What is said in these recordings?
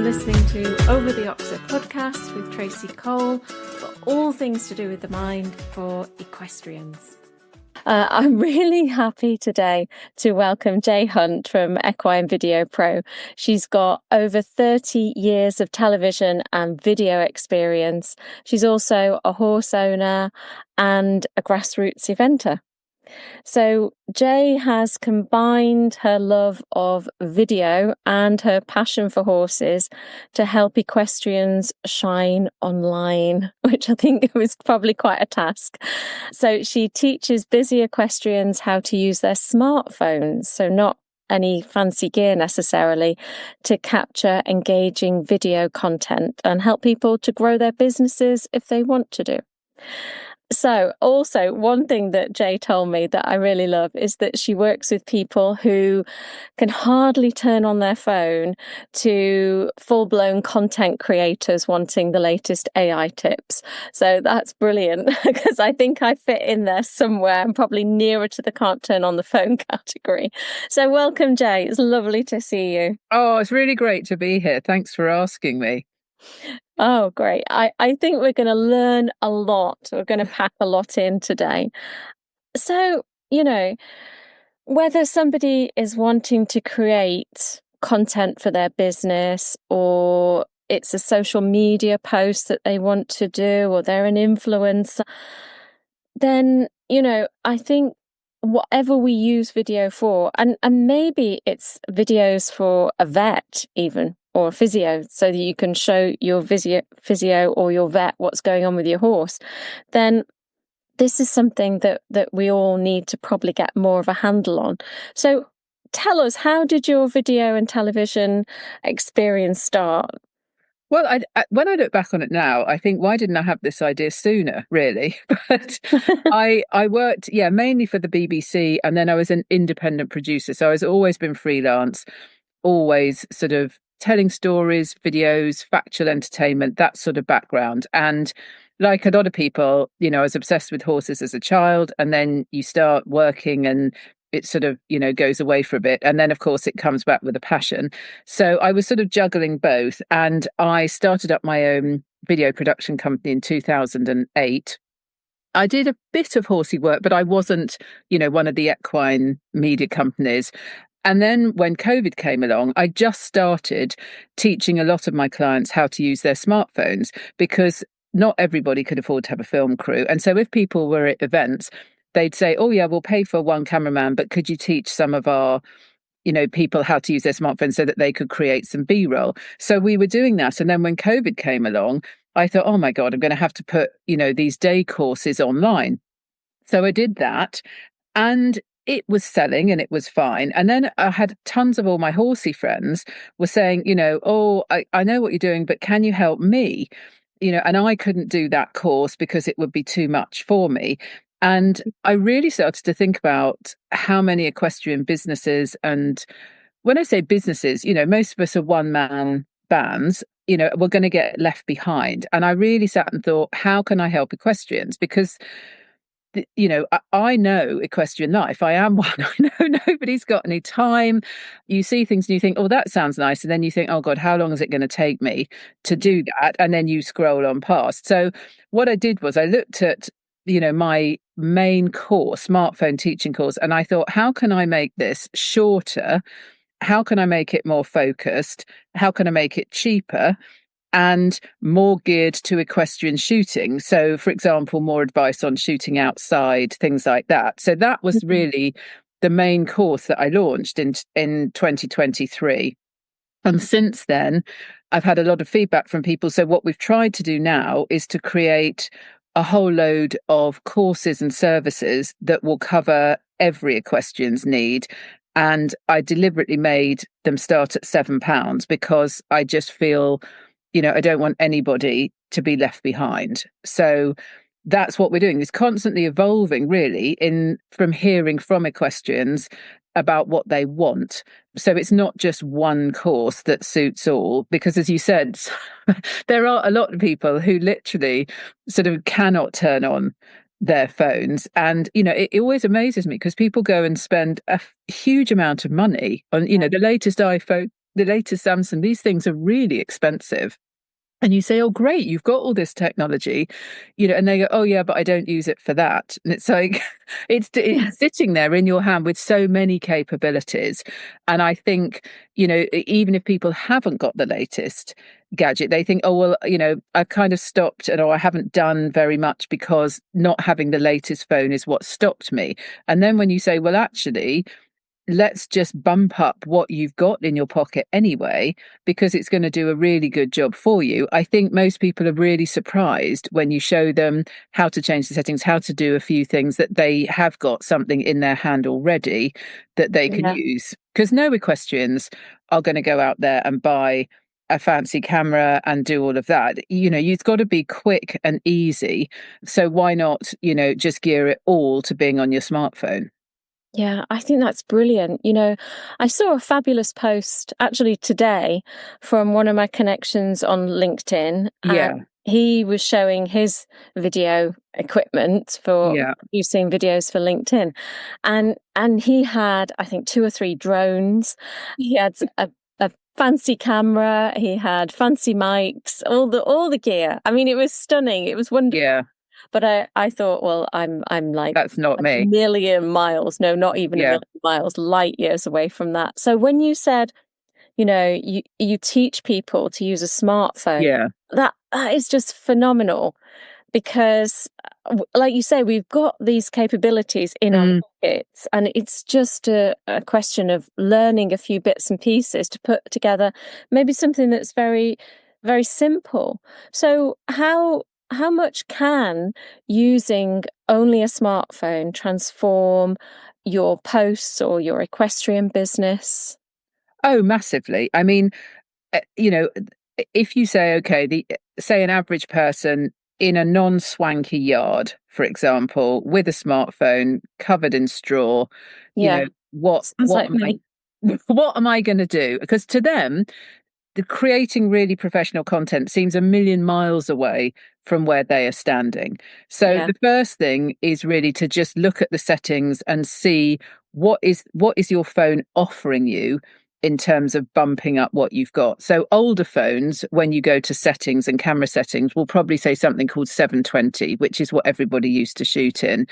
listening to Over the Oxer podcast with Tracy Cole for all things to do with the mind for equestrians. I'm really happy today to welcome Jay Hunt from Equine Video Pro. She's got over 30 years of television and video experience. She's also a horse owner and a grassroots eventer. So Jay has combined her love of video and her passion for horses to help equestrians shine online, which I think was probably quite a task. So she teaches busy equestrians how to use their smartphones, so not any fancy gear necessarily, to capture engaging video content and help people to grow their businesses if they want to do. So also one thing that Jay told me that I really love is that she works with people who can hardly turn on their phone to full-blown content creators wanting the latest AI tips. So that's brilliant because I think I fit in there somewhere. I'm probably nearer to the can't turn on the phone category. So welcome, Jay. It's lovely to see you. Oh, it's really great to be here. Thanks for asking me. Oh, great. I think we're going to learn a lot. We're going to pack a lot in today. So, whether somebody is wanting to create content for their business or it's a social media post that they want to do or they're an influencer, then, I think whatever we use video for, and maybe it's videos for a vet even, or a physio, so that you can show your physio or your vet what's going on with your horse, then this is something that we all need to probably get more of a handle on. So tell us, how did your video and television experience start? Well, when I look back on it now, I think, why didn't I have this idea sooner, really? But I worked, mainly for the BBC, and then I was an independent producer. So I was always been freelance, always sort of telling stories, videos, factual entertainment, that sort of background. And like a lot of people, I was obsessed with horses as a child, and then you start working and it sort of, goes away for a bit. And then, of course, it comes back with a passion. So I was sort of juggling both. And I started up my own video production company in 2008. I did a bit of horsey work, but I wasn't, one of the equine media companies. And then when COVID came along, I just started teaching a lot of my clients how to use their smartphones, because not everybody could afford to have a film crew. And so if people were at events, they'd say, oh, yeah, we'll pay for one cameraman, but could you teach some of our, people how to use their smartphones so that they could create some B-roll? So we were doing that. And then when COVID came along, I thought, oh, my God, I'm going to have to put, these day courses online. So I did that. And it was selling and it was fine. And then I had tons of all my horsey friends were saying, oh, I know what you're doing, but can you help me? And I couldn't do that course because it would be too much for me. And I really started to think about how many equestrian businesses, and when I say businesses, most of us are one-man bands, we're going to get left behind. And I really sat and thought, how can I help equestrians? Because I know equestrian life. I am one. I know nobody's got any time. You see things and you think, oh, that sounds nice. And then you think, oh, God, how long is it going to take me to do that? And then you scroll on past. So what I did was I looked at, my main course, smartphone teaching course, and I thought, how can I make this shorter? How can I make it more focused? How can I make it cheaper? And more geared to equestrian shooting. So, for example, more advice on shooting outside, things like that. So that was really the main course that I launched in 2023. And since then, I've had a lot of feedback from people. So what we've tried to do now is to create a whole load of courses and services that will cover every equestrian's need. And I deliberately made them start at £7 because I just feel, I don't want anybody to be left behind. So that's what we're doing, is constantly evolving, really, from hearing from equestrians about what they want. So it's not just one course that suits all, because as you said, there are a lot of people who literally sort of cannot turn on their phones. And, it always amazes me because people go and spend a huge amount of money on, the latest iPhone, the latest Samsung, these things are really expensive. And you say, oh, great, you've got all this technology, and they go, oh, yeah, but I don't use it for that. And it's like, it's sitting there in your hand with so many capabilities. And I think, even if people haven't got the latest gadget, they think, oh, well, I've kind of stopped and I haven't done very much because not having the latest phone is what stopped me. And then when you say, well, actually, let's just bump up what you've got in your pocket anyway, because it's going to do a really good job for you. I think most people are really surprised when you show them how to change the settings, how to do a few things, that they have got something in their hand already that they can use. Because no equestrians are going to go out there and buy a fancy camera and do all of that. You've got to be quick and easy. So why not, just gear it all to being on your smartphone? Yeah, I think that's brilliant. I saw a fabulous post actually today from one of my connections on LinkedIn. Yeah. And he was showing his video equipment for producing videos for LinkedIn. And he had, I think, 2 or 3 drones. He had a fancy camera, he had fancy mics, all the gear. I mean, it was stunning. It was wonderful. Yeah. But I thought, well, I'm like, that's not me. A million miles. No, not even a million miles, light years away from that. So when you said, you teach people to use a smartphone, that is just phenomenal, because like you say, we've got these capabilities in our pockets, and it's just a question of learning a few bits and pieces to put together maybe something that's very, very simple. So how much can using only a smartphone transform your posts or your equestrian business? Oh, massively. I mean, if you say, okay, say an average person in a non-swanky yard, for example, with a smartphone covered in straw, what am I going to do? Because to them, creating really professional content seems a million miles away from where they are standing. So the first thing is really to just look at the settings and see what is your phone offering you in terms of bumping up what you've got. So older phones, when you go to settings and camera settings, will probably say something called 720, which is what everybody used to shoot in.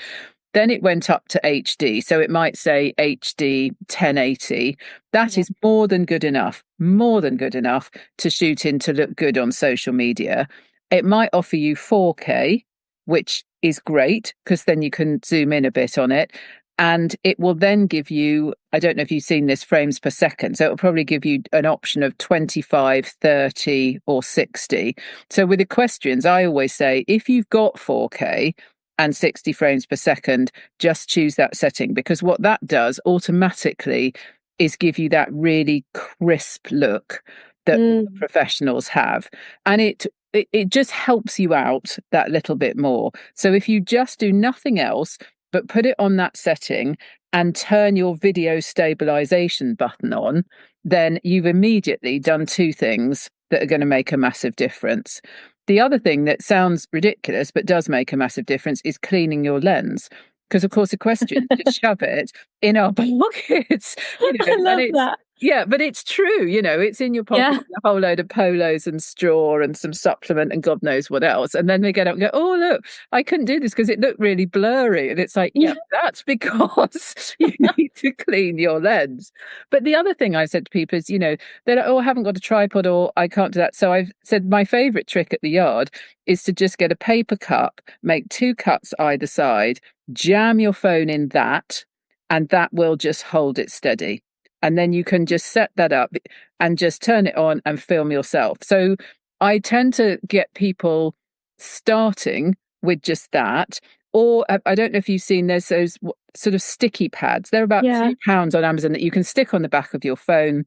Then it went up to HD. So it might say HD 1080. That is more than good enough to shoot in to look good on social media. It might offer you 4K, which is great because then you can zoom in a bit on it. And it will then give you, I don't know if you've seen this, frames per second. So it'll probably give you an option of 25, 30 or 60. So with equestrians, I always say, if you've got 4K and 60 frames per second, just choose that setting, because what that does automatically is give you that really crisp look that professionals have. And it just helps you out that little bit more. So if you just do nothing else but put it on that setting and turn your video stabilization button on, then you've immediately done 2 things that are going to make a massive difference. The other thing that sounds ridiculous but does make a massive difference is cleaning your lens. Because, of course, equestrians just shove it in our pockets. I love that. Yeah, but it's true, it's in your pocket, a whole load of polos and straw and some supplement and God knows what else. And then they get up and go, oh, look, I couldn't do this because it looked really blurry. And it's like, that's because you need to clean your lens. But the other thing I said to people is, they're like, oh, I haven't got a tripod or I can't do that. So I've said my favourite trick at the yard is to just get a paper cup, make 2 cuts either side, jam your phone in that, and that will just hold it steady. And then you can just set that up and just turn it on and film yourself. So I tend to get people starting with just that. Or I don't know if you've seen, there's those sort of sticky pads. They're about £2 on Amazon that you can stick on the back of your phone.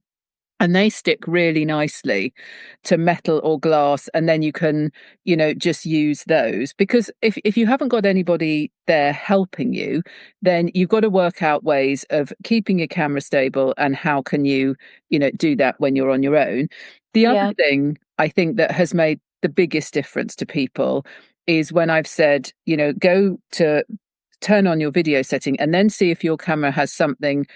And they stick really nicely to metal or glass. And then you can, just use those. Because if you haven't got anybody there helping you, then you've got to work out ways of keeping your camera stable. And how can you, do that when you're on your own? The other thing I think that has made the biggest difference to people is when I've said, go to turn on your video setting and then see if your camera has something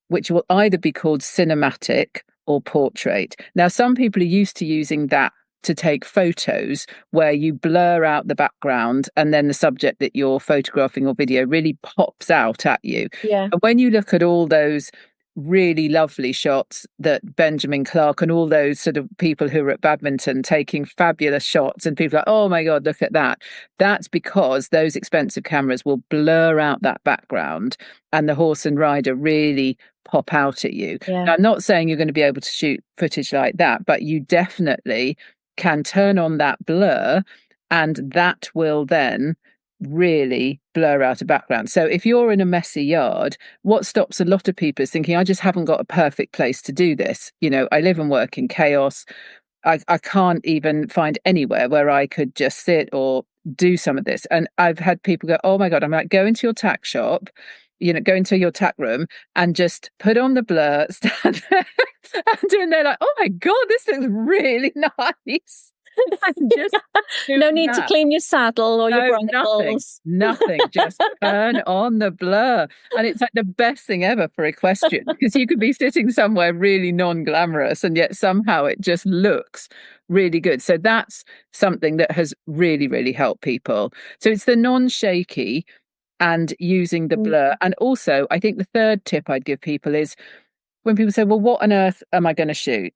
which will either be called cinematic or portrait. Now, some people are used to using that to take photos where you blur out the background and then the subject that you're photographing or video really pops out at you. Yeah. And when you look at all those really lovely shots that Benjamin Clark and all those sort of people who are at badminton taking fabulous shots, and people are like, oh my God, look at that. That's because those expensive cameras will blur out that background and the horse and rider really pop out at you. Yeah. Now, I'm not saying you're going to be able to shoot footage like that, but you definitely can turn on that blur, and that will then really blur out a background. So if you're in a messy yard, what stops a lot of people is thinking, I just haven't got a perfect place to do this. I live and work in chaos. I can't even find anywhere where I could just sit or do some of this. And I've had people go, oh my God, I'm like, go into your tack shop, go into your tack room and just put on the blur, stand there and they're like, oh my God, this looks really nice. Just no need to clean your saddle or your bronchos. Nothing. Just turn on the blur. And it's like the best thing ever for equestrian, because you could be sitting somewhere really non-glamorous and yet somehow it just looks really good. So that's something that has really, really helped people. So it's the non-shaky and using the blur. And also, I think the third tip I'd give people is when people say, well, what on earth am I going to shoot?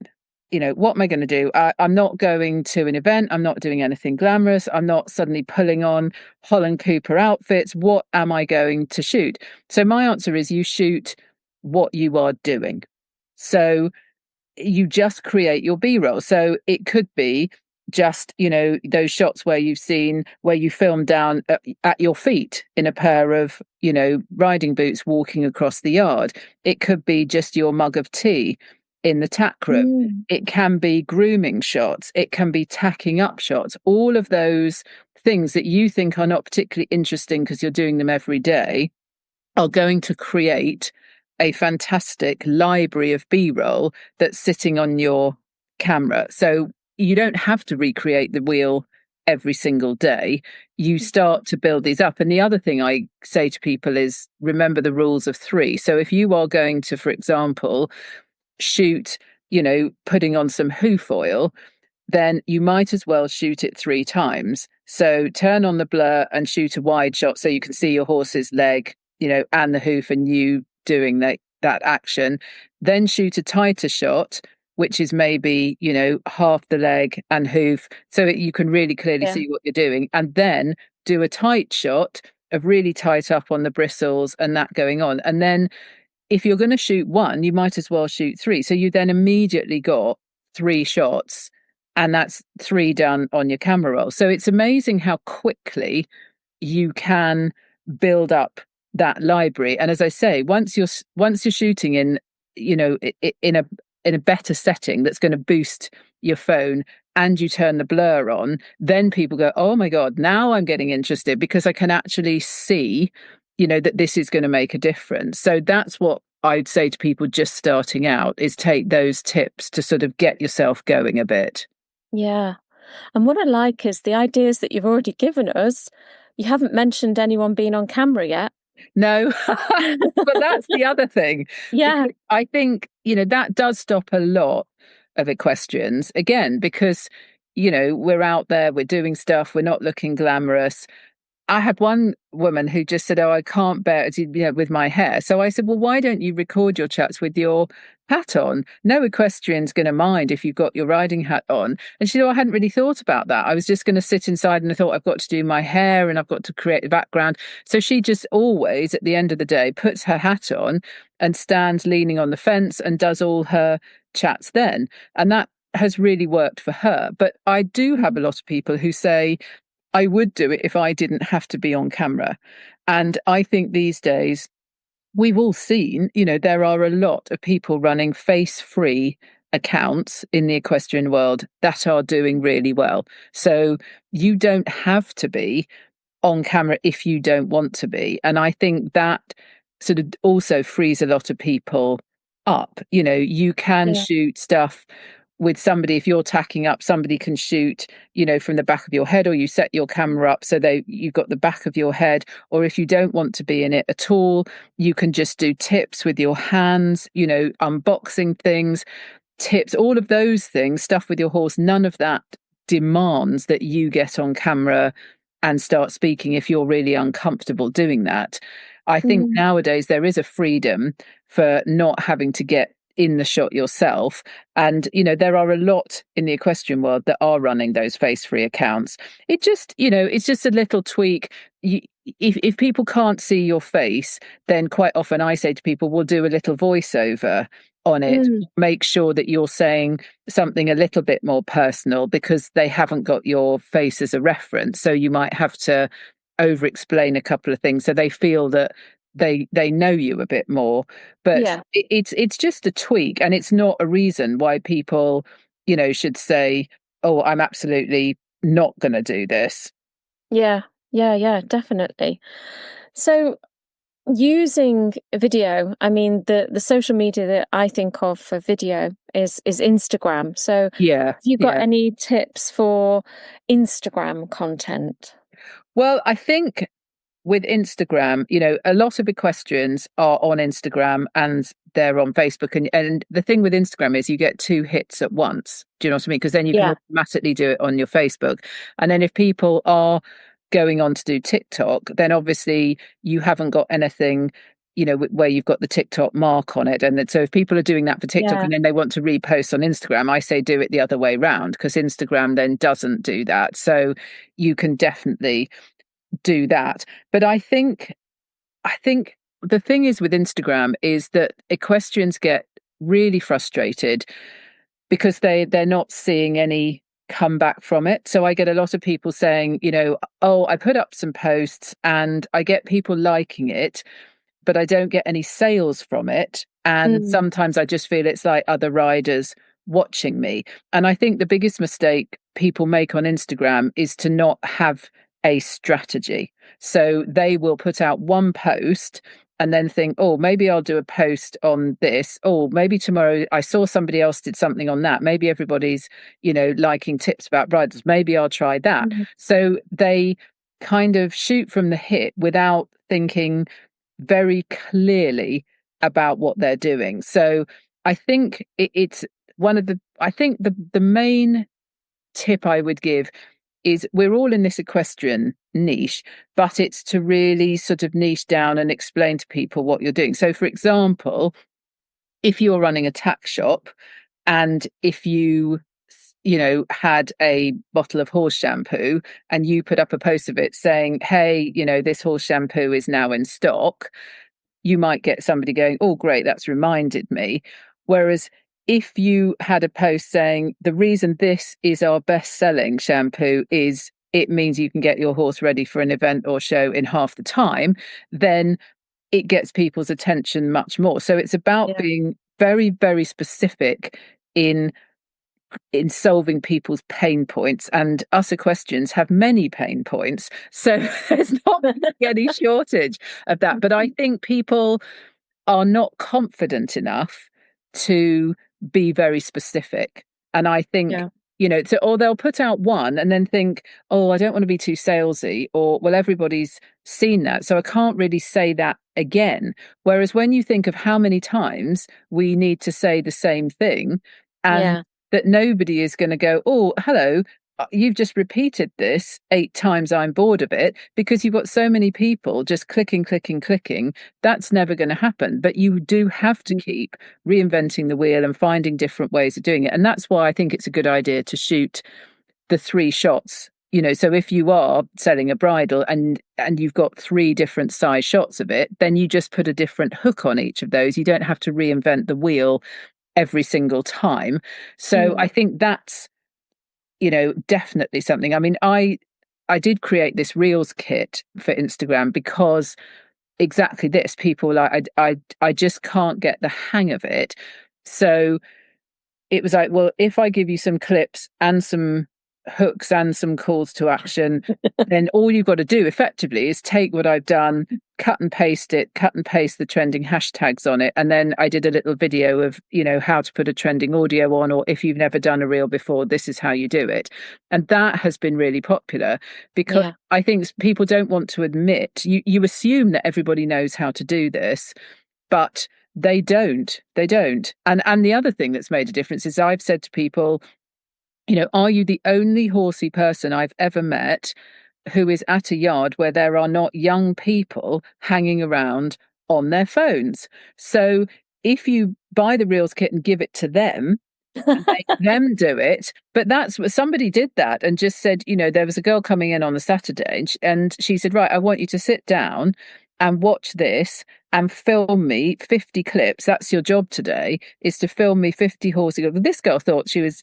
What am I going to do? I'm not going to an event. I'm not doing anything glamorous. I'm not suddenly pulling on Holland Cooper outfits. What am I going to shoot? So my answer is you shoot what you are doing. So you just create your B-roll. So it could be just, those shots where you film down at your feet in a pair of, riding boots walking across the yard. It could be just your mug of tea in the tack room. It can be grooming shots. It can be tacking up shots. All of those things that you think are not particularly interesting because you're doing them every day are going to create a fantastic library of B-roll that's sitting on your camera. So you don't have to recreate the wheel every single day. You start to build these up. And the other thing I say to people is remember the rules of three. So if you are going to, for example, shoot, putting on some hoof oil, then you might as well shoot it 3 times. So turn on the blur and shoot a wide shot so you can see your horse's leg, and the hoof and you doing that action. Then shoot a tighter shot, which is maybe, half the leg and hoof, so you can really clearly see what you're doing. And then do a tight shot of really tight up on the bristles and that going on. And then if you're going to shoot 1, you might as well shoot 3. So you then immediately got 3 shots, and that's 3 done on your camera roll. So it's amazing how quickly you can build up that library. And as I say, once you're shooting in, in a better setting that's going to boost your phone and you turn the blur on, then people go, oh my God, now I'm getting interested because I can actually see that this is going to make a difference. So that's what I'd say to people just starting out, is take those tips to sort of get yourself going a bit. Yeah. And what I like is the ideas that you've already given us. You haven't mentioned anyone being on camera yet. No, but that's the other thing. Yeah. I think, that does stop a lot of equestrians, again, because, we're out there, we're doing stuff, we're not looking glamorous. I had one woman who just said, oh, I can't bear it, with my hair. So I said, well, why don't you record your chats with your hat on? No equestrian's going to mind if you've got your riding hat on. And she said, oh, I hadn't really thought about that. I was just going to sit inside and I thought I've got to do my hair and I've got to create a background. So she just always, at the end of the day, puts her hat on and stands leaning on the fence and does all her chats then. And that has really worked for her. But I do have a lot of people who say, I would do it if I didn't have to be on camera. And I think these days, we've all seen, there are a lot of people running face-free accounts in the equestrian world that are doing really well. So you don't have to be on camera if you don't want to be. And I think that sort of also frees a lot of people up. You can shoot stuff with somebody. If you're tacking up, somebody can shoot, from the back of your head, or you set your camera up so you've got the back of your head. Or if you don't want to be in it at all, you can just do tips with your hands, unboxing things. tips, all of those things, stuff with your horse, none of that demands that you get on camera and start speaking if you're really uncomfortable doing that. I think nowadays there is a freedom for not having to get in the shot yourself. And, there are a lot in the equestrian world that are running those face-free accounts. It just, it's just a little tweak. If people can't see your face, then quite often I say to people, we'll do a little voiceover on it. Make sure that you're saying something a little bit more personal because they haven't got your face as a reference. So you might have to over explain a couple of things so they feel that they know you a bit more. But it's just a tweak, and it's not a reason why people should say, oh, I'm absolutely not going to do this. Yeah, definitely. So using video, I mean, the social media that I think of for video is Instagram. So have you got any tips for Instagram content? Well, I think with Instagram, a lot of equestrians are on Instagram and they're on Facebook. And the thing with Instagram is you get 2 hits at once. Do you know what I mean? Because then you can automatically do it on your Facebook. And then if people are going on to do TikTok, then obviously you haven't got anything, where you've got the TikTok mark on it. And so if people are doing that for TikTok and then they want to repost on Instagram, I say do it the other way around, because Instagram then doesn't do that. So you can definitely do that. But I think the thing is with Instagram is that equestrians get really frustrated because they're not seeing any comeback from it. So I get a lot of people saying, oh, I put up some posts and I get people liking it, but I don't get any sales from it. And sometimes I just feel it's like other riders watching me. And I think the biggest mistake people make on Instagram is to not have a strategy. So they will put out one post and then think, oh, maybe I'll do a post on this. Oh, maybe tomorrow I saw somebody else did something on that. Maybe everybody's, liking tips about bridles. Maybe I'll try that. So they kind of shoot from the hip without thinking very clearly about what they're doing. So I think it's one of the main tip I would give is we're all in this equestrian niche, but it's to really sort of niche down and explain to people what you're doing. So, for example, if you're running a tack shop and if you had a bottle of horse shampoo and you put up a post of it saying, hey, this horse shampoo is now in stock, you might get somebody going, oh, great, that's reminded me. Whereas if you had a post saying the reason this is our best selling shampoo is it means you can get your horse ready for an event or show in half the time, then it gets people's attention much more. So it's about being very, very specific in solving people's pain points. And us equestrians have many pain points. So there's not any shortage of that. But I think people are not confident enough to be very specific. And I think, or they'll put out one and then think, oh, I don't want to be too salesy, or, well, everybody's seen that, so I can't really say that again. Whereas when you think of how many times we need to say the same thing and that nobody is going to go, oh, hello, you've just repeated this 8 times, I'm bored of it, because you've got so many people just clicking. That's never going to happen. But you do have to keep reinventing the wheel and finding different ways of doing it. And that's why I think it's a good idea to shoot the 3 shots. So if you are selling a bridle and you've got 3 different size shots of it, then you just put a different hook on each of those. You don't have to reinvent the wheel every single time. So I think that's definitely something. I mean, I did create this Reels kit for Instagram because exactly this, people like, I just can't get the hang of it. So it was like, well, if I give you some clips and some hooks and some calls to action, then all you've got to do effectively is take what I've done, cut and paste the trending hashtags on it. And then I did a little video of, how to put a trending audio on, or if you've never done a reel before, this is how you do it. And that has been really popular because I think people don't want to admit, you assume that everybody knows how to do this, but They don't. They don't. And the other thing that's made a difference is I've said to people, are you the only horsey person I've ever met who is at a yard where there are not young people hanging around on their phones? So if you buy the reels kit and give it to them, and make them do it. But that's what somebody did that and just said, there was a girl coming in on the Saturday and she said, right, I want you to sit down and watch this and film me 50 clips. That's your job today, is to film me 50 horses. This girl thought she was,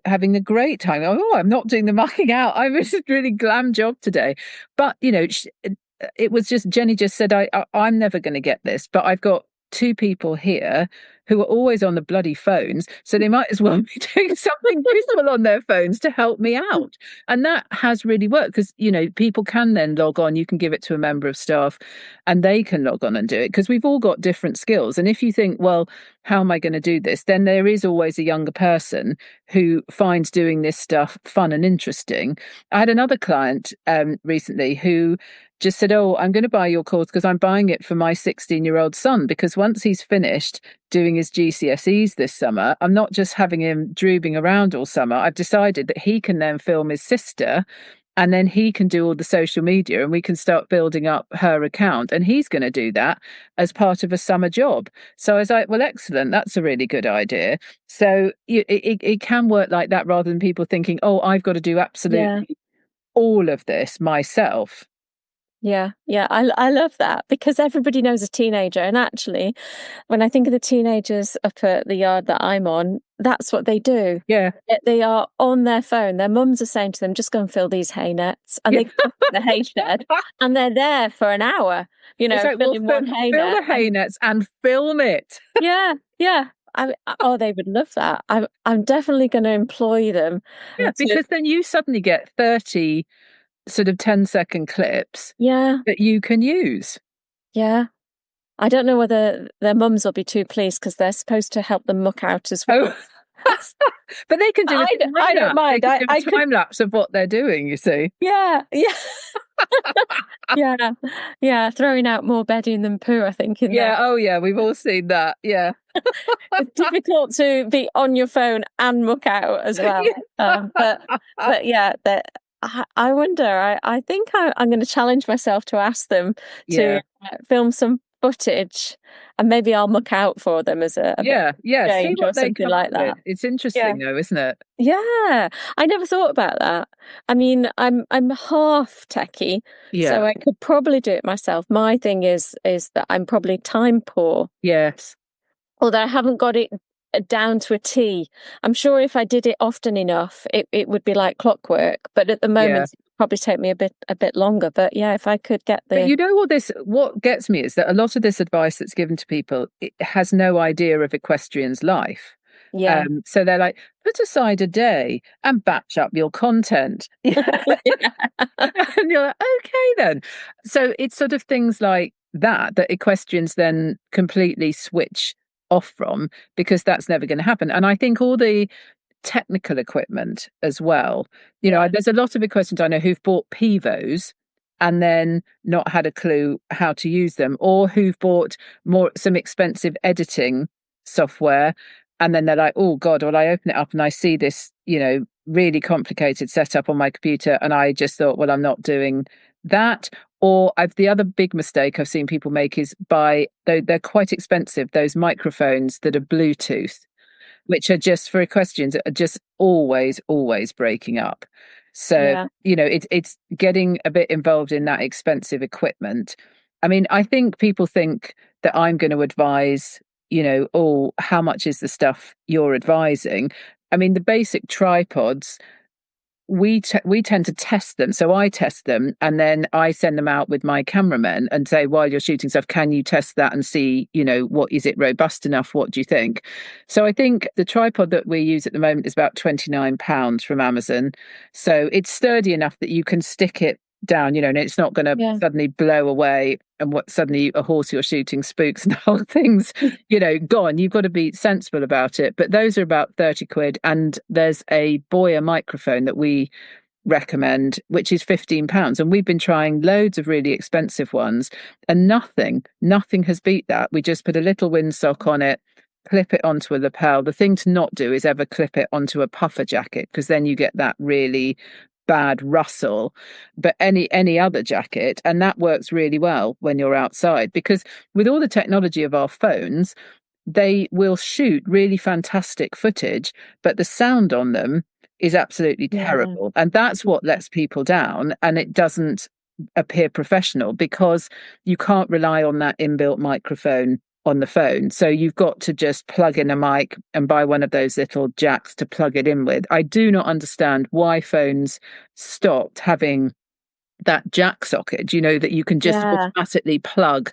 having a great time. Oh, I'm not doing the mucking out. I was a really glam job today. But, it was just, Jenny just said, I'm never going to get this, but I've got two people here who are always on the bloody phones, so they might as well be doing something useful on their phones to help me out. And that has really worked because, people can then log on. You can give it to a member of staff and they can log on and do it because we've all got different skills. And if you think, well, how am I going to do this? Then there is always a younger person who finds doing this stuff fun and interesting. I had another client recently who just said, oh, I'm going to buy your course because I'm buying it for my 16-year-old son, because once he's finished doing his GCSEs this summer, I'm not just having him drooping around all summer. I've decided that he can then film his sister and then he can do all the social media and we can start building up her account. And he's going to do that as part of a summer job. So I was like, well, excellent. That's a really good idea. So it can work like that rather than people thinking, oh, I've got to do absolutely all of this myself. Yeah, I love that because everybody knows a teenager. And actually, when I think of the teenagers up at the yard that I'm on, that's what they do. Yeah. They are on their phone. Their mums are saying to them, just go and fill these hay nets. And they go to the hay shed and they're there for an hour, filling one hay net. Fill the hay nets and film it. Yeah. They would love that. I'm definitely going to employ them. Yeah, because then you suddenly get 30 sort of 10-second clips that you can use. Yeah. I don't know whether their mums will be too pleased because they're supposed to help them muck out as well. Oh. But they can do it. I don't mind. I could time lapse of what they're doing, you see. Yeah. Yeah. Throwing out more bedding than poo, I think. Oh yeah, we've all seen that. Yeah. It's difficult to be on your phone and muck out as well. But yeah, I wonder, I think I'm going to challenge myself to ask them to film some footage and maybe I'll muck out for them as a see what or something like that. It's interesting though, isn't it? Yeah, I never thought about that. I mean, I'm half techie, so I could probably do it myself. My thing is that I'm probably time poor. Yes. Although I haven't got it down to a T. I'm sure if I did it often enough, it would be like clockwork. But at the moment, it would probably take me a bit longer. But yeah, if I could get the... But what gets me is that a lot of this advice that's given to people, it has no idea of equestrian's life. Yeah. So they're like, put aside a day and batch up your content. And you're like, okay then. So it's sort of things like that equestrians then completely switch off from, because that's never going to happen. And I think all the technical equipment as well, there's a lot of equestrians I know who've bought pivos and then not had a clue how to use them, or who've bought some expensive editing software and then they're like, oh god, well, I open it up and I see this really complicated setup on my computer and I just thought, well, I'm not doing that. Or the other big mistake I've seen people make is they're quite expensive, those microphones that are Bluetooth, which are just for equestrians, are just always breaking up. So, it's getting a bit involved in that expensive equipment. I mean, I think people think that I'm going to advise, how much is the stuff you're advising? I mean, the basic tripods, we tend to test them. So I test them and then I send them out with my cameramen and say, while you're shooting stuff, can you test that and see, what is it robust enough? What do you think? So I think the tripod that we use at the moment is about £29 from Amazon. So it's sturdy enough that you can stick it down, and it's not going to suddenly blow away and suddenly a horse you're shooting spooks and the whole thing's, gone. You've got to be sensible about it. But those are about 30 quid. And there's a Boya microphone that we recommend, which is £15. And we've been trying loads of really expensive ones, and nothing has beat that. We just put a little windsock on it, clip it onto a lapel. The thing to not do is ever clip it onto a puffer jacket, because then you get that really bad rustle. But any other jacket, and that works really well when you're outside, because with all the technology of our phones, they will shoot really fantastic footage, but the sound on them is absolutely terrible. And that's what lets people down, and it doesn't appear professional, because you can't rely on that inbuilt microphone on the phone. So you've got to just plug in a mic and buy one of those little jacks to plug it in with. I do not understand why phones stopped having that jack socket, that you can just automatically plug.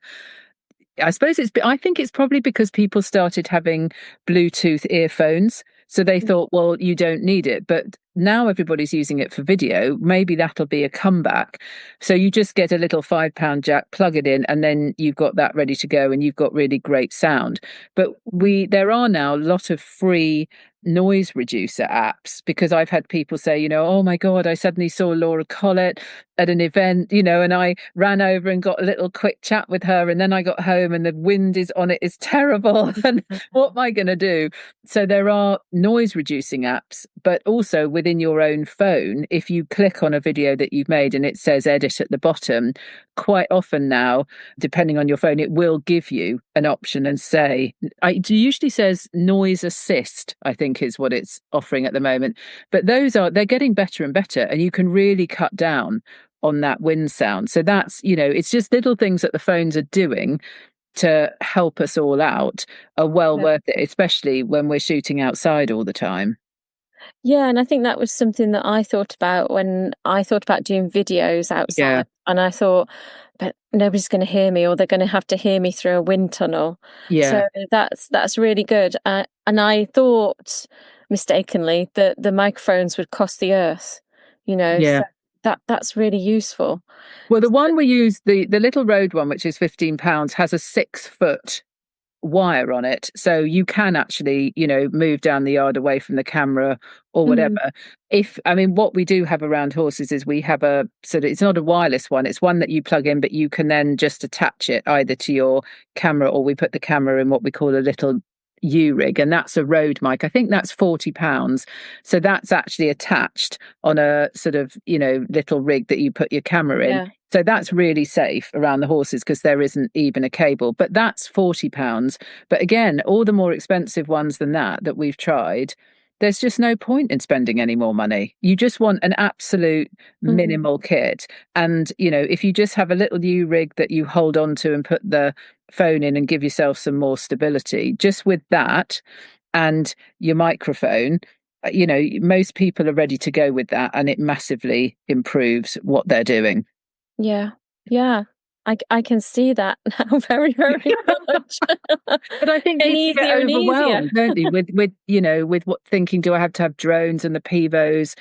I think it's probably because people started having Bluetooth earphones. So they thought, well, you don't need it. But now everybody's using it for video. Maybe that'll be a comeback. So you just get a little £5 jack, plug it in, and then you've got that ready to go, and you've got really great sound. But there are now a lot of free noise reducer apps, because I've had people say, oh my God, I suddenly saw Laura Collett at an event, and I ran over and got a little quick chat with her, and then I got home and the wind is on it is terrible. And what am I going to do? So there are noise reducing apps, but also within your own phone, if you click on a video that you've made and it says edit at the bottom, quite often now, depending on your phone, it will give you an option and say, it usually says noise assist, I think is what it's offering at the moment. But they're getting better and better, and you can really cut down on that wind sound. So that's, it's just little things that the phones are doing to help us all out are well worth it, especially when we're shooting outside all the time. Yeah, and I think that was something that I thought about when I thought about doing videos outside. Yeah. And I thought, but nobody's going to hear me, or they're going to have to hear me through a wind tunnel. Yeah. So that's really good. And I thought mistakenly that the microphones would cost the earth, Yeah. So that's really useful. Well, the one we use, the little Rode one, which is £15, has a 6-foot wire on it, so you can actually move down the yard away from the camera or whatever. What we do have around horses is we have a sort of, it's not a wireless one, it's one that you plug in, but you can then just attach it either to your camera, or we put the camera in what we call a little U-rig, and that's a Rode mic. I think that's £40. So that's actually attached on a sort of little rig that you put your camera in. So that's really safe around the horses, because there isn't even a cable. But that's £40. But again, all the more expensive ones than that we've tried, there's just no point in spending any more money. You just want an absolute minimal kit. And, if you just have a little U-rig that you hold on to and put the phone in and give yourself some more stability, just with that and your microphone, most people are ready to go with that, and it massively improves what they're doing. Yeah. I can see that now very, very much. But I think you get overwhelmed, don't you? With what thinking, do I have to have drones and the pivos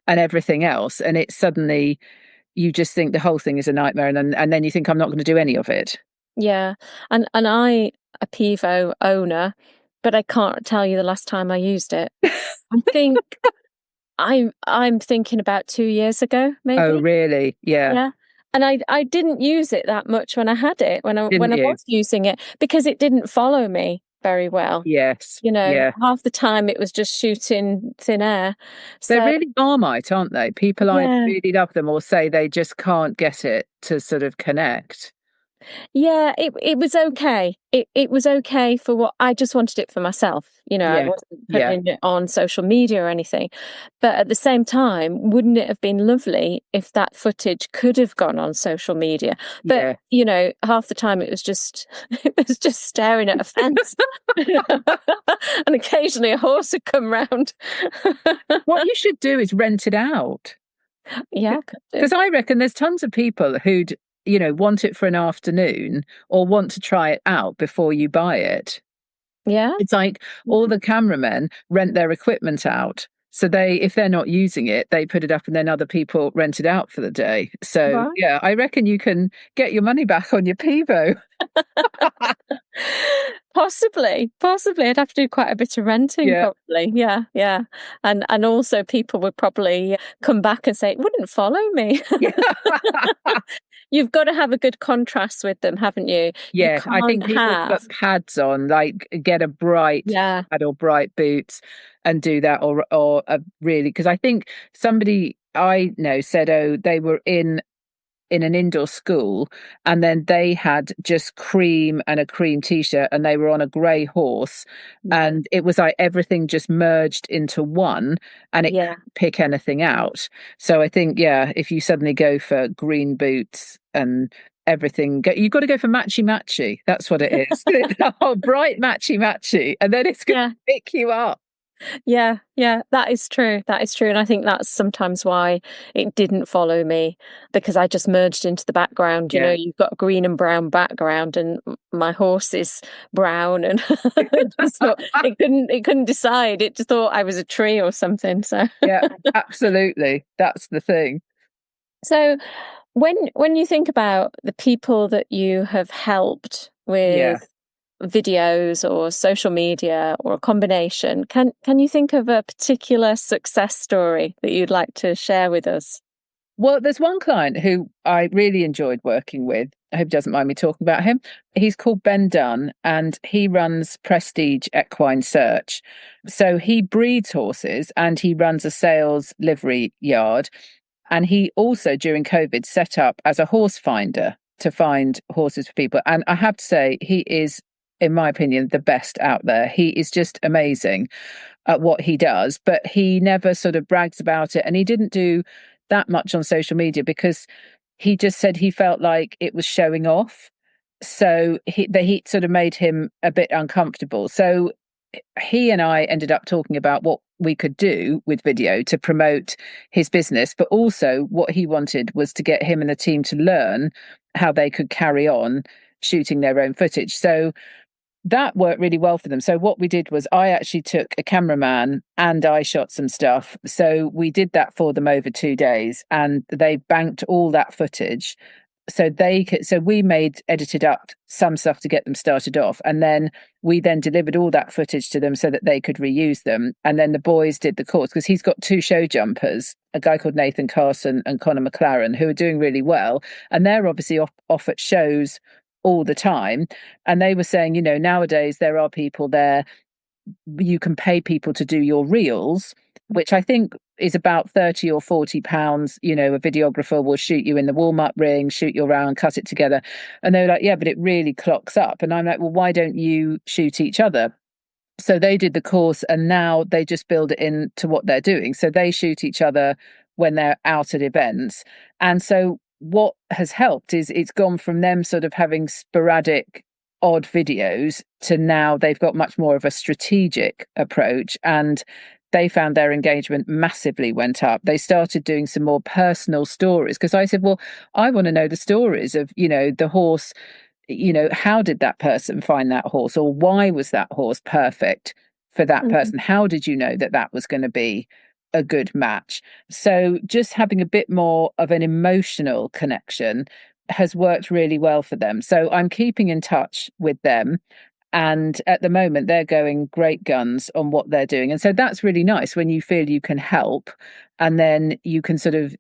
and everything else? And it's suddenly you just think the whole thing is a nightmare, and then you think, I'm not going to do any of it. Yeah, and I a pivo owner, but I can't tell you the last time I used it. I think I'm thinking about 2 years ago, maybe. Oh, really? Yeah. And I didn't use it that much when I had it, when I was using it, because it didn't follow me very well. Yes. Half the time it was just shooting thin air. So, they're really Marmite, aren't they? People either really love them or say they just can't get it to sort of connect. Yeah, it was okay. It was okay for what I just wanted it for myself. I wasn't putting it on social media or anything. But at the same time, wouldn't it have been lovely if that footage could have gone on social media? But half the time it was just staring at a fence, and occasionally a horse would come round. What you should do is rent it out. Yeah, because I reckon there's tons of people who'd want it for an afternoon or want to try it out before you buy it. Yeah. It's like all the cameramen rent their equipment out. So if they're not using it, they put it up and then other people rent it out for the day. So I reckon you can get your money back on your Pivo. Possibly. I'd have to do quite a bit of renting, probably. Yeah. And also people would probably come back and say, it wouldn't follow me. You've got to have a good contrast with them, haven't you? Yeah, I think people put pads on, like get a bright pad or bright boots and do that, or really, because I think somebody I know said, oh, they were in an indoor school and then they had just cream and a cream t-shirt and they were on a grey horse and it was like everything just merged into one and it couldn't pick anything out. So I think, if you suddenly go for green boots and everything, you've got to go for matchy. That's what it is. Oh, bright matchy, and then it's going to pick you up. Yeah, that is true. And I think that's sometimes why it didn't follow me, because I just merged into the background. You know, you've got a green and brown background and my horse is brown and it couldn't decide. It just thought I was a tree or something. So yeah, absolutely. That's the thing. So when you think about the people that you have helped with videos or social media or a combination, can you think of a particular success story that you'd like to share with us? Well, there's one client who I really enjoyed working with. I hope he doesn't mind me talking about him. He's called Ben Dunn and he runs Prestige Equine Search. So he breeds horses and he runs a sales livery yard. And he also, during COVID, set up as a horse finder to find horses for people. And I have to say, he is, in my opinion, the best out there. He is just amazing at what he does, but he never sort of brags about it. And he didn't do that much on social media because he just said he felt like it was showing off. So the heat sort of made him a bit uncomfortable. So he and I ended up talking about what we could do with video to promote his business, but also what he wanted was to get him and the team to learn how they could carry on shooting their own footage. So that worked really well for them. So what we did was I actually took a cameraman and I shot some stuff. So we did that for them over 2 days and they banked all that footage. So we edited up some stuff to get them started off. And then we then delivered all that footage to them so that they could reuse them. And then the boys did the course because he's got 2 show jumpers, a guy called Nathan Carson and Connor McLaren, who are doing really well. And they're obviously off at shows all the time. And they were saying, nowadays there are people there, you can pay people to do your reels, which I think is about £30 or £40. A videographer will shoot you in the warm-up ring, shoot you around, cut it together. And they're like, yeah, but it really clocks up. And I'm like, well, why don't you shoot each other? So they did the course and now they just build it into what they're doing. So they shoot each other when they're out at events. And so what has helped is it's gone from them sort of having sporadic odd videos to now they've got much more of a strategic approach, and they found their engagement massively went up. They started doing some more personal stories because I said, well, I want to know the stories of, the horse, how did that person find that horse, or why was that horse perfect for that person? How did you know that was going to be a good match? So just having a bit more of an emotional connection has worked really well for them. So I'm keeping in touch with them. And at the moment, they're going great guns on what they're doing. And so that's really nice when you feel you can help and then you can sort of,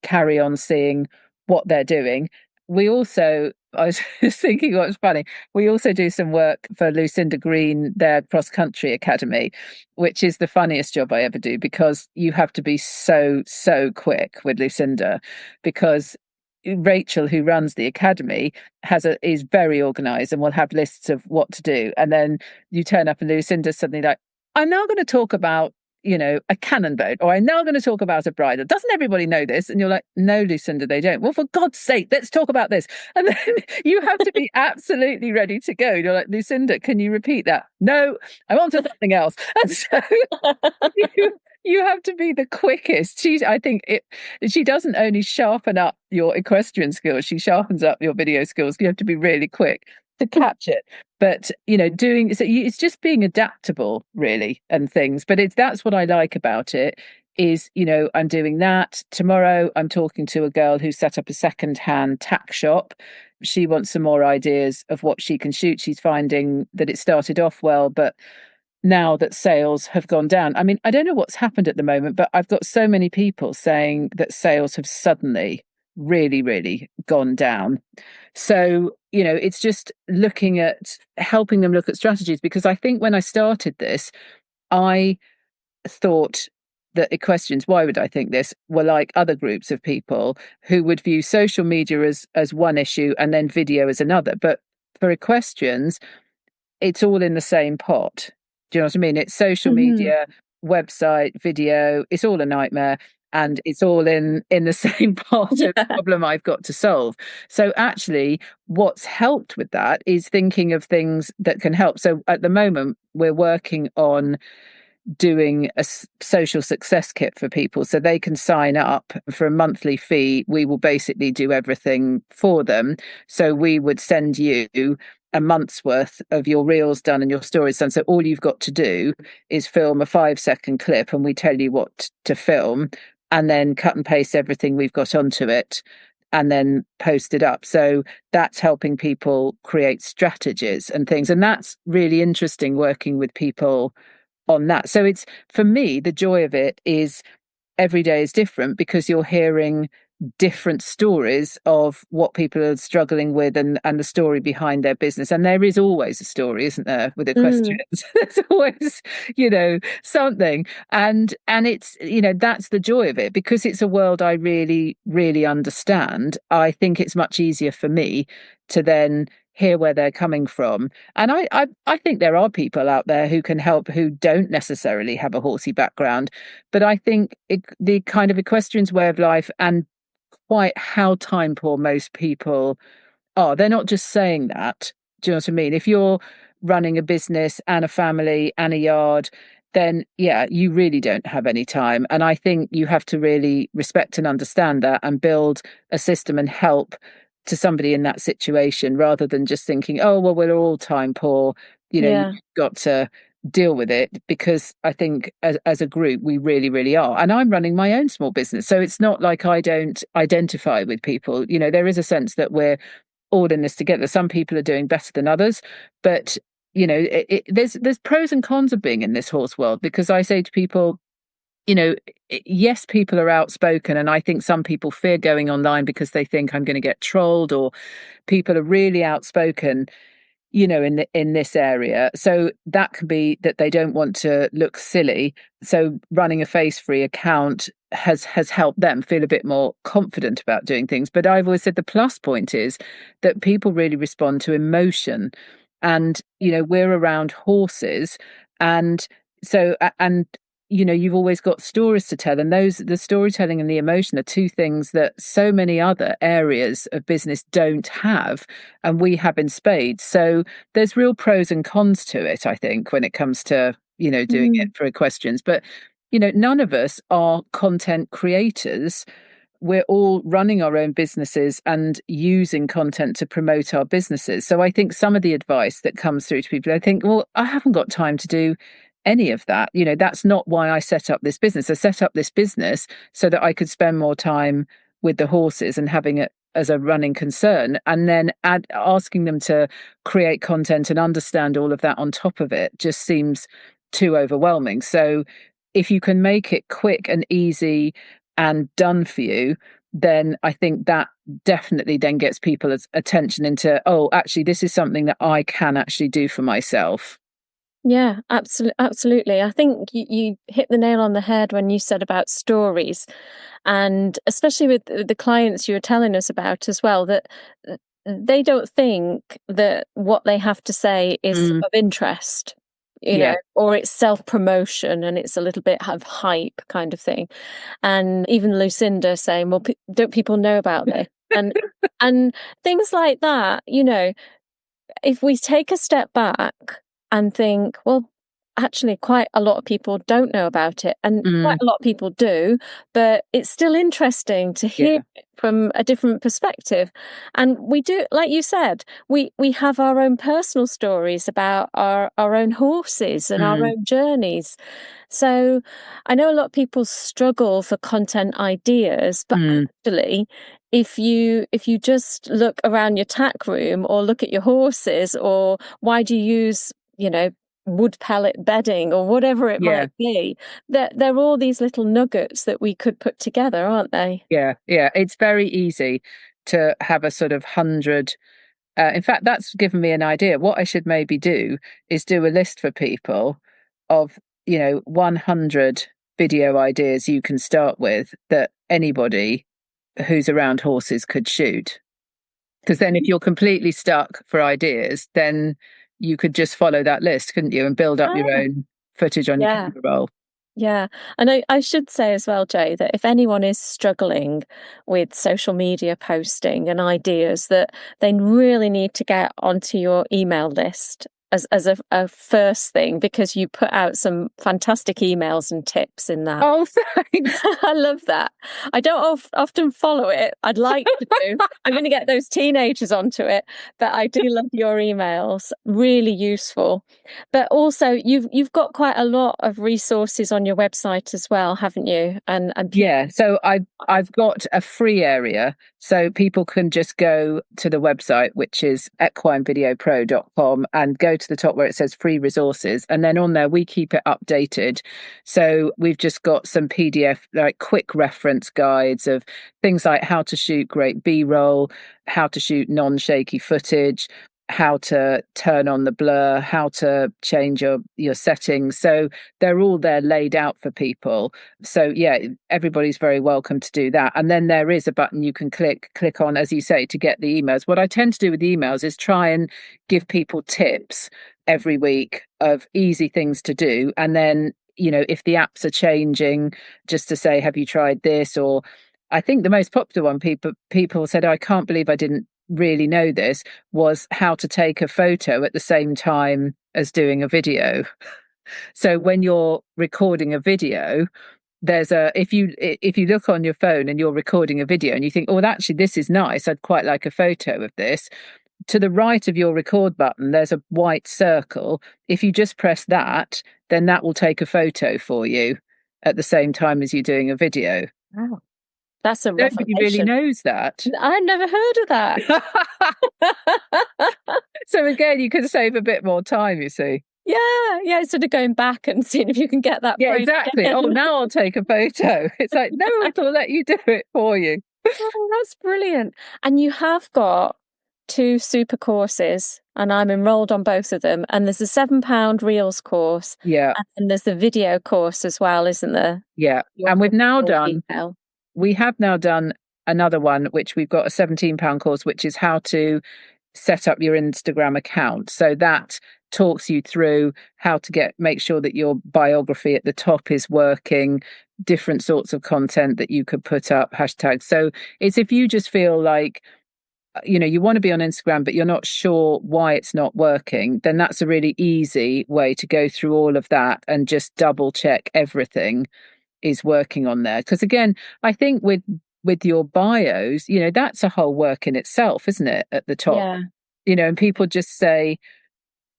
carry on seeing what they're doing. We also, I was just thinking what's funny, we also do some work for Lucinda Green, their cross-country academy, which is the funniest job I ever do because you have to be so quick with Lucinda because Rachel, who runs the academy, is very organised and will have lists of what to do. And then you turn up and Lucinda's suddenly like, I'm now going to talk about, a cannon boat, or I'm now going to talk about a bridle. Doesn't everybody know this? And you're like, no, Lucinda, they don't. Well, for God's sake, let's talk about this. And then you have to be absolutely ready to go. You're like, Lucinda, can you repeat that? No, I'm on to something else. And so you have to be the quickest. She doesn't only sharpen up your equestrian skills, she sharpens up your video skills. You have to be really quick to catch it. But, it's just being adaptable, really, and things. But that's what I like about it is, I'm doing that. Tomorrow, I'm talking to a girl who set up a second-hand tack shop. she wants some more ideas of what she can shoot. She's finding that it started off well, but now that sales have gone down. I mean, I don't know what's happened at the moment, but I've got so many people saying that sales have suddenly really, really gone down. So, it's just looking at helping them look at strategies, because I think when I started this, I thought that equestrians, why would I think this, were like other groups of people who would view social media as one issue and then video as another. But for equestrians, it's all in the same pot. Do you know what I mean? It's social media, website, video, it's all a nightmare. And it's all in the same pot of problem I've got to solve. So actually, what's helped with that is thinking of things that can help. So at the moment, we're working on doing a social success kit for people so they can sign up for a monthly fee. We will basically do everything for them. So we would send you a month's worth of your reels done and your stories done. So all you've got to do is film a 5-second clip, and we tell you what to film, and then cut and paste everything we've got onto it and then post it up. So that's helping people create strategies and things. And that's really interesting, working with people on that. So it's, for me, the joy of it is every day is different, because you're hearing different stories of what people are struggling with, and the story behind their business. And there is always a story, isn't there, with equestrians? There's always, something. And it's, that's the joy of it, because it's a world I really, really understand. I think it's much easier for me to then hear where they're coming from. And I think there are people out there who can help who don't necessarily have a horsey background. But I think the kind of equestrian's way of life, and quite how time poor most people are, they're not just saying that. Do you know what I mean? If you're running a business and a family and a yard, then yeah, you really don't have any time. And I think you have to really respect and understand that, and build a system and help to somebody in that situation, rather than just thinking, oh, well, we're all time poor. You've got to deal with it, because I think as a group, we really, really are. And I'm running my own small business. So it's not like I don't identify with people. There is a sense that we're all in this together. Some people are doing better than others, but there's pros and cons of being in this horse world, because I say to people, yes, people are outspoken, and I think some people fear going online because they think I'm going to get trolled, or people are really outspoken, in this area. So that can be that they don't want to look silly. So running a face-free account has helped them feel a bit more confident about doing things. But I've always said the plus point is that people really respond to emotion, and we're around horses, and so you've always got stories to tell, and the storytelling and the emotion are two things that so many other areas of business don't have, and we have in spades. So there's real pros and cons to it, I think, when it comes to doing it for equestrians. But none of us are content creators. We're all running our own businesses and using content to promote our businesses. So I think some of the advice that comes through to people, I think, well, I haven't got time to do any of that. That's not why I set up this business. I set up this business so that I could spend more time with the horses and having it as a running concern, and then asking them to create content and understand all of that on top of it just seems too overwhelming. So if you can make it quick and easy and done for you, then I think that definitely then gets people's attention into, oh, actually, this is something that I can actually do for myself. Yeah, absolutely. I think you hit the nail on the head when you said about stories, and especially with the clients you were telling us about as well, that they don't think that what they have to say is of interest, or it's self-promotion and it's a little bit of hype kind of thing. And even Lucinda saying, well, don't people know about this? And things like that, if we take a step back and think, well, actually, quite a lot of people don't know about it, and quite a lot of people do, but it's still interesting to hear it from a different perspective. And we do, like you said, we have our own personal stories about our own horses and our own journeys. So I know a lot of people struggle for content ideas, but actually, if you just look around your tack room or look at your horses, or why do you use, wood pellet bedding or whatever it might be, they're all these little nuggets that we could put together, aren't they? Yeah. It's very easy to have a sort of 100. In fact, that's given me an idea. What I should maybe do is do a list for people of, 100 video ideas you can start with that anybody who's around horses could shoot. Because then if you're completely stuck for ideas, then you could just follow that list, couldn't you? And build up your own footage on your camera roll. Yeah. And I should say as well, Jay, that if anyone is struggling with social media posting and ideas, that they really need to get onto your email list as a first thing, because you put out some fantastic emails and tips in that. Oh, thanks. I love that. I don't often follow it. I'd like to do. I'm going to get those teenagers onto it, but I do love your emails. Really useful. But also, you've got quite a lot of resources on your website as well, haven't you? And yeah, so I've got a free area, so people can just go to the website, which is equinevideopro.com, and go to the top where it says free resources, and then on there we keep it updated. So we've just got some PDF, like quick reference guides of things like how to shoot great B-roll, how to shoot non-shaky footage, how to turn on the blur, how to change your settings. So they're all there laid out for people. So yeah, everybody's very welcome to do that. And then there is a button you can click on, as you say, to get the emails. What I tend to do with emails is try and give people tips every week of easy things to do. And then, if the apps are changing, just to say, have you tried this? Or I think the most popular one, people said, I can't believe I didn't really know this, was how to take a photo at the same time as doing a video. So when you're recording a video, there's if you look on your phone and you're recording a video and you think, oh, actually this is nice, I'd quite like a photo of this, to the right of your record button there's a white circle. If you just press that, then that will take a photo for you at the same time as you're doing a video. wow, that's a Nobody really knows that. I never heard of that. So again, you could save a bit more time, you see. Yeah, sort of going back and seeing if you can get that. Yeah, exactly. Again. Oh, now I'll take a photo. It's like, no, it'll let you do it for you. Oh, that's brilliant. And you have got 2 super courses, and I'm enrolled on both of them. And there's a £7 Reels course. Yeah. And there's the video course as well, isn't there? Yeah. And we have now done another one, which we've got a £17 course, which is how to set up your Instagram account. So that talks you through how to make sure that your biography at the top is working, different sorts of content that you could put up, hashtags. So it's, if you just feel like, you want to be on Instagram, but you're not sure why it's not working, then that's a really easy way to go through all of that and just double check everything is working on there. Because again, I think with your bios, that's a whole work in itself, isn't it? At the top, and people just say,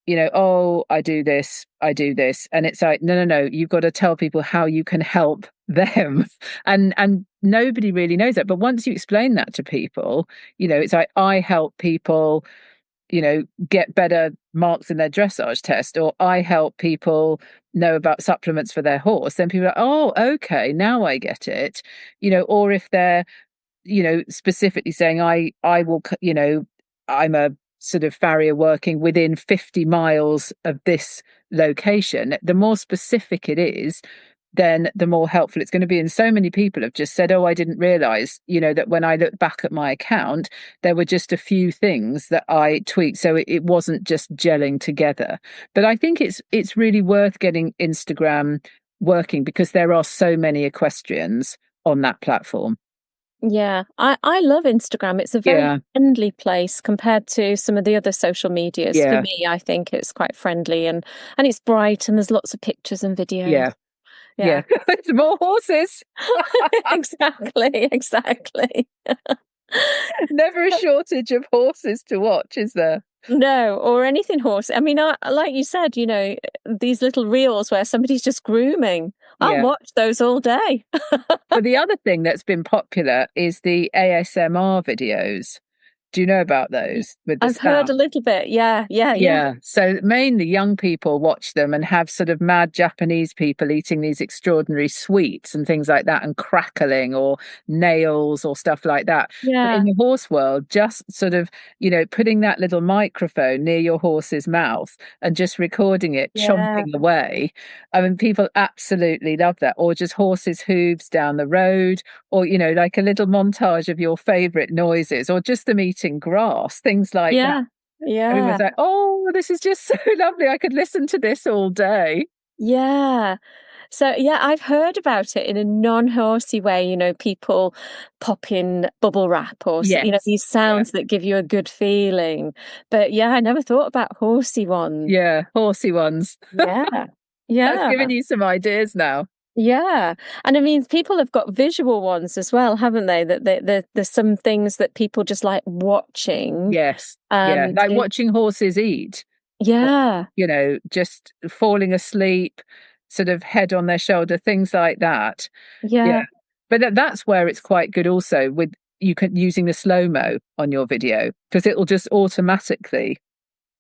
oh, I do this. And it's like, no, you've got to tell people how you can help them. And nobody really knows that. But once you explain that to people, it's like, I help people, get better marks in their dressage test, or I help people know about supplements for their horse, then people are like, oh, okay, now I get it. Or if they're, specifically saying, I will, I'm a sort of farrier working within 50 miles of this location, the more specific it is, then the more helpful it's going to be. And so many people have just said, oh, I didn't realize, that when I look back at my account, there were just a few things that I tweaked. So it wasn't just gelling together. But I think it's really worth getting Instagram working, because there are so many equestrians on that platform. Yeah, I love Instagram. It's a very friendly place compared to some of the other social medias. For me, I think it's quite friendly and it's bright, and there's lots of pictures and videos. Yeah. It's more horses. Exactly. Never a shortage of horses to watch, is there? No, or anything horse. I mean, like you said, these little reels where somebody's just grooming I'll watch those all day. But the other thing that's been popular is the ASMR videos. Do you know about those? I've heard a little bit. Yeah. So mainly young people watch them and have sort of mad Japanese people eating these extraordinary sweets and things like that, and crackling or nails or stuff like that. Yeah. But in the horse world, just sort of, putting that little microphone near your horse's mouth and just recording it, chomping away. I mean, people absolutely love that. Or just horses' hooves down the road, or, like a little montage of your favourite noises, or just them eating grass, things like that. Yeah. And it was like, oh, this is just so lovely. I could listen to this all day. Yeah. So, I've heard about it in a non-horsey way, people pop in bubble wrap or, these sounds that give you a good feeling. But I never thought about horsey ones. Yeah, horsey ones. Yeah. That's giving you some ideas now. Yeah. And I mean, people have got visual ones as well, haven't they? That there's some things that people just like watching. Yes. Like watching horses eat. Yeah. Or, just falling asleep, sort of head on their shoulder, things like that. Yeah. But that's where it's quite good also with using the slow-mo on your video, because it'll just automatically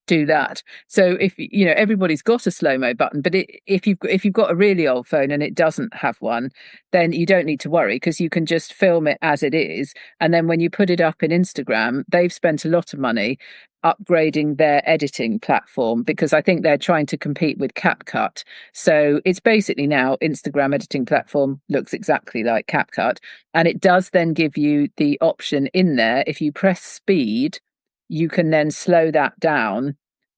do that. So if everybody's got a slow-mo button, but if you've got a really old phone and it doesn't have one, then you don't need to worry, because you can just film it as it is, and then when you put it up in Instagram, they've spent a lot of money upgrading their editing platform, because I think they're trying to compete with CapCut. So it's basically now Instagram editing platform looks exactly like CapCut, and it does then give you the option in there, if you press speed, you can then slow that down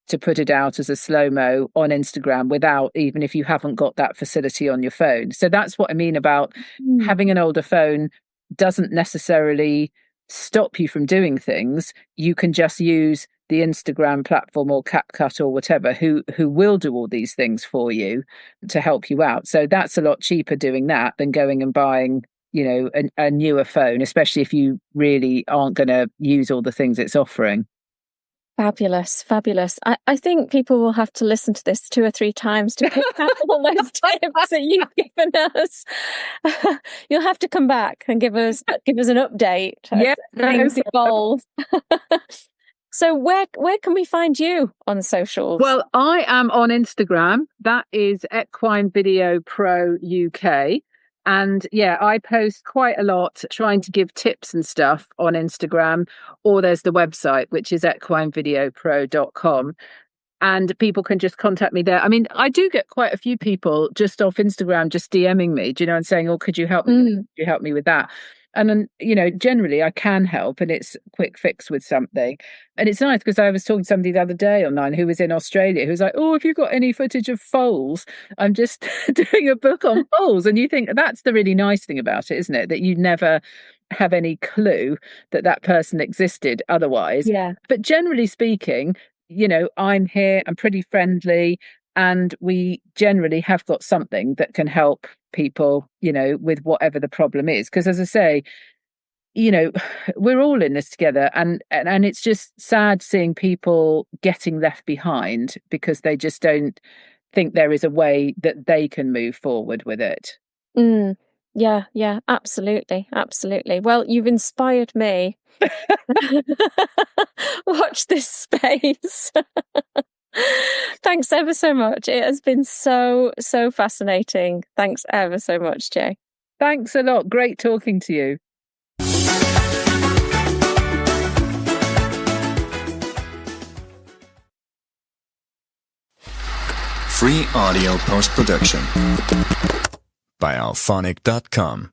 to put it out as a slow-mo on Instagram without, even if you haven't got that facility on your phone. So that's what I mean about having an older phone doesn't necessarily stop you from doing things. You can just use the Instagram platform or CapCut or whatever, who will do all these things for you to help you out. So that's a lot cheaper doing that than going and buying a newer phone, especially if you really aren't going to use all the things it's offering. Fabulous. I think people will have to listen to this 2 or 3 times to pick up all those tips that you've given us. You'll have to come back and give us an update as things evolve. So where can we find you on socials? Well, I am on Instagram. That is Equine Video Pro UK. And I post quite a lot trying to give tips and stuff on Instagram, or there's the website, which is equinevideopro.com. And people can just contact me there. I mean, I do get quite a few people just off Instagram, just DMing me, and saying, oh, could you help me? Could you help me with that? And then, generally I can help, and it's a quick fix with something. And it's nice, because I was talking to somebody the other day online who was in Australia, who was like, oh, have you got any footage of foals? I'm just doing a book on foals. And you think that's the really nice thing about it, isn't it? That you never have any clue that person existed otherwise. Yeah. But generally speaking, I'm here, I'm pretty friendly, and we generally have got something that can help people, with whatever the problem is. Because as I say, we're all in this together, and it's just sad seeing people getting left behind because they just don't think there is a way that they can move forward with it. Yeah, absolutely. Well, you've inspired me. Watch this space. Thanks ever so much. It has been so fascinating. Thanks ever so much, Jay. Thanks a lot. Great talking to you. Free audio post-production by alphonic.com.